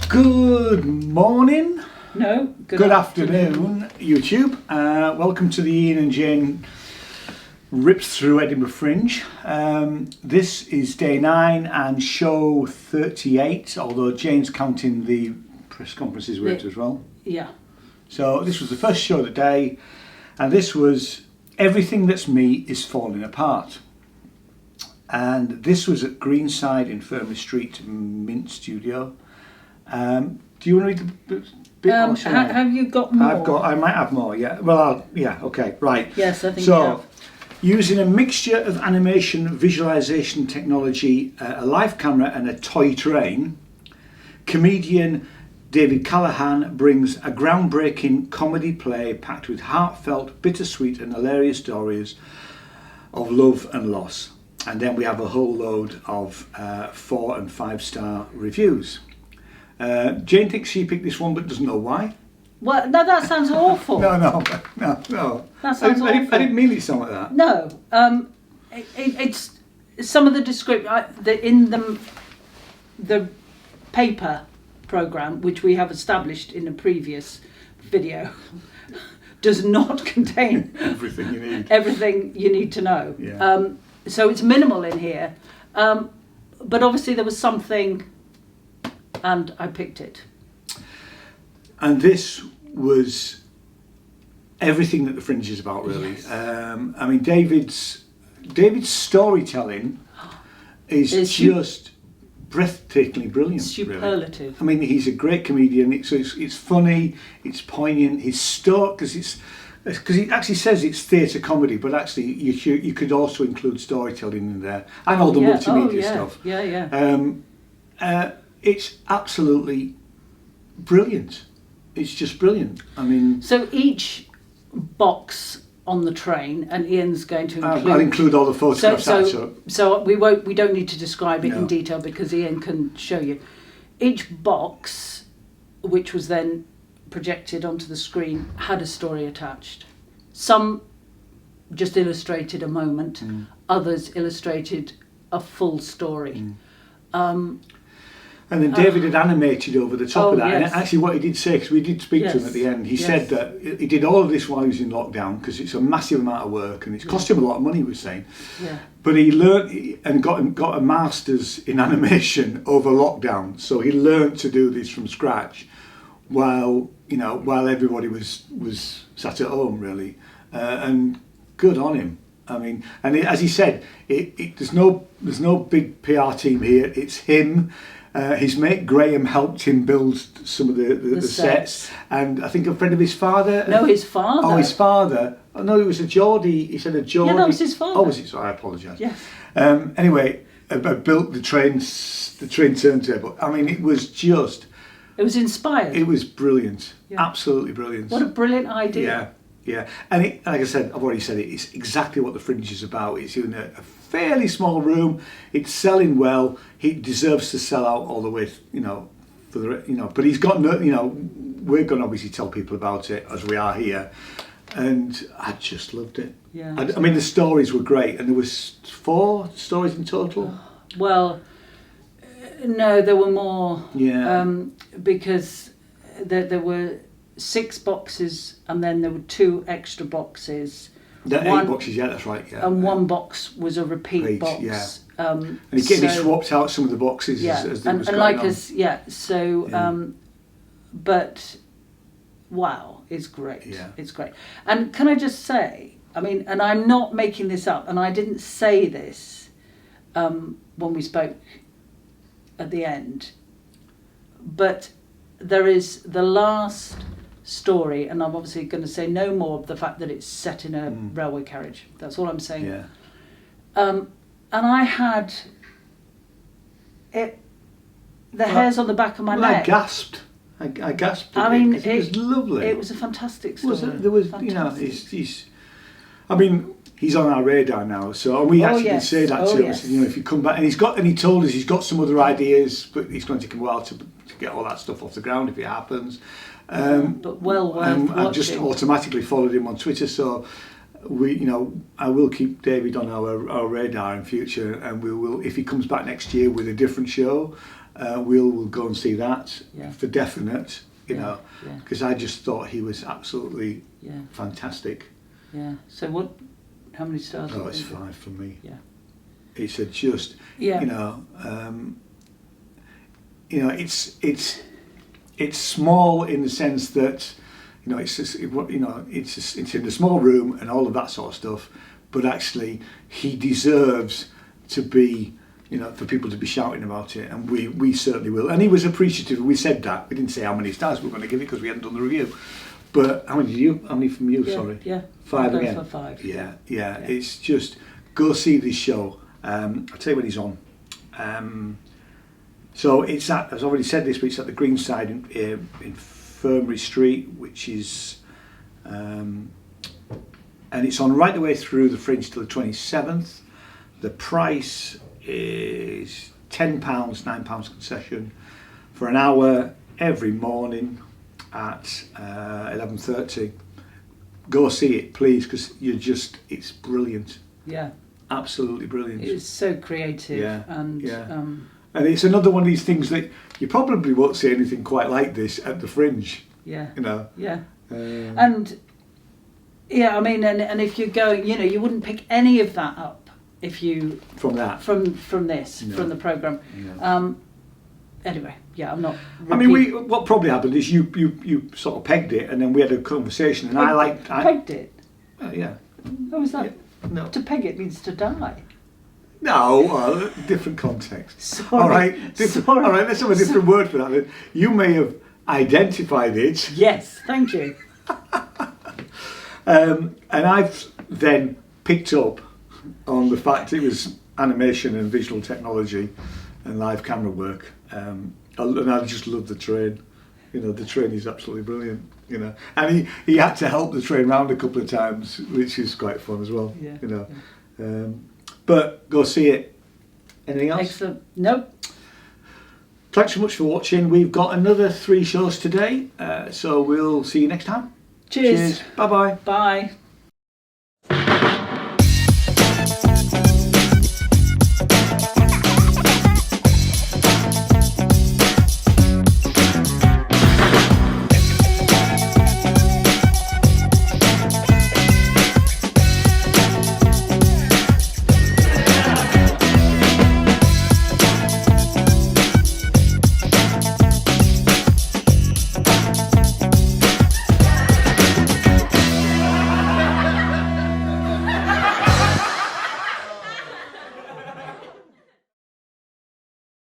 Good morning. No, good afternoon, YouTube. Welcome to the Ian and Jane Rips Through Edinburgh Fringe. This is day 9 and show 38, although Jane's counting the press conferences with it as well. Yeah. So this was the first show of the day, and this was Everything That's Me Is Falling Apart. And this was at Greenside Infirmary Street, Mint Studio. Do you want to read the bit? Have you got more? I might have more, yeah. Well, okay, right. Yes, I think so, you have. Using a mixture of animation, visualisation technology, a live camera and a toy train, comedian David Callaghan brings a groundbreaking comedy play packed with heartfelt, bittersweet and hilarious stories of love and loss. And then we have a whole load of 4 and 5 star reviews. Jane thinks she picked this one but doesn't know why. Well, no, that sounds awful. No. That sounds I awful. didn't mean it to sound like that. No, it's some of the description in the paper program, which we have established in a previous video, does not contain everything you need to know. Yeah. So it's minimal in here, but obviously there was something, and I picked it. And this was everything that the Fringe is about, really. Yes. I mean, David's storytelling is just breathtakingly brilliant. Superlative. Really. I mean, he's a great comedian. It's funny, it's poignant. His story, because he actually says it's theatre comedy, but actually you could also include storytelling in there and all the multimedia stuff. Yeah. It's absolutely brilliant. It's just brilliant. I mean, so each box on the train, and Ian's going to include. I'll include all the photographs. So we don't need to describe it in detail because Ian can show you. Each box, which was then projected onto the screen, had a story attached. Some just illustrated a moment. Others illustrated a full story. And then David had animated over the top of that. Yes. And actually what he did say, because we did speak to him at the end, he said that he did all of this while he was in lockdown because it's a massive amount of work and it's cost him a lot of money, he was saying. Yeah. But he learned and got a master's in animation over lockdown. So he learned to do this from scratch while everybody was sat at home, really. And good on him. I mean, and as he said, there's no big PR team here. It's him. His mate Graham helped him build some of the sets, and I think a friend of his father. No, his father. Oh, his father. Oh, no, it was a Geordie. He said a Geordie. Yeah, that was his father. Oh, was it? So I apologise. Yes. Anyway, I built the train turntable. I mean, it was just. It was inspired. It was brilliant. Yeah. Absolutely brilliant. What a brilliant idea. Yeah, and like I said, I've already said it. It's exactly what the Fringe is about. It's in a fairly small room. It's selling well. He deserves to sell out all the way, But he's got we're going to obviously tell people about it as we are here, and I just loved it. Yeah. I mean, the stories were great, and there was 4 stories in total. Well, no, there were more. Yeah. Because there were 6 boxes, and then there were 2 extra boxes. 8 boxes, yeah, that's right. Yeah. And 1 box was a repeat box. Yeah. And he swapped out some of the boxes as they was going on. But wow, it's great. Yeah. It's great. And can I just say, I mean, and I'm not making this up, and I didn't say this when we spoke at the end, but there is the last story, and I'm obviously going to say no more of the fact that it's set in a railway carriage. That's all I'm saying. Yeah. And I had the hairs on the back of my neck. I gasped. I gasped. I mean, it was lovely. It was a fantastic story. There was, he's. I mean, he's on our radar now. So and we actually did say that to us. If you come back, and he told us he's got some other ideas, but it's going to take a while to get all that stuff off the ground if it happens. But well worth watching. I just automatically followed him on Twitter, so I will keep David on our radar in future, and we will, if he comes back next year with a different show, we'll go and see that Yeah. for definite. You Yeah, know, yeah. because I just thought he was absolutely Yeah. fantastic. Yeah. So what? How many stars? Oh, it's 5 for me. Yeah. It's a just, Yeah. It's small in the sense that, it's just, it's in a small room and all of that sort of stuff. But actually, he deserves to be, for people to be shouting about it, and we certainly will. And he was appreciative. We said that. We didn't say how many stars we were going to give it because we hadn't done the review. But how many did you? How many from you? Yeah, Sorry. Yeah. 5 I'll go again. for 5. Yeah. It's just, go see this show. I'll tell you when he's on. So it's at, as I've already said this, but it's at the Greenside in Infirmary Street, which is, and it's on right the way through the Fringe till the 27th. The price is £10, £9 concession for an hour every morning at 11:30. Go see it, please, because it's brilliant. Yeah. Absolutely brilliant. It's so creative. Yeah, And yeah. And it's another one of these things that you probably won't see anything quite like this at the Fringe. yeah. Yeah. And yeah, I mean, and if you're going, you wouldn't pick any of that up if you From that. from this No. from the program. No. Anyway, yeah, I'm not. I mean, what probably happened is you sort of pegged it, and then we had a conversation, and pegged it. Yeah. How was that? Yeah. No. To peg it means to die. No, well, different context. Sorry. All right. Sorry. All right. Let's have a different word for that. Then. You may have identified it. Yes, thank you. And I've then picked up on the fact it was animation and visual technology and live camera work. And I just love the train. The train is absolutely brilliant. And he had to help the train round a couple of times, which is quite fun as well. Yeah. But go see it. Anything else? Excellent. Nope. Thanks so much for watching. We've got another 3 shows today, so we'll see you next time. Cheers. Bye bye. Bye.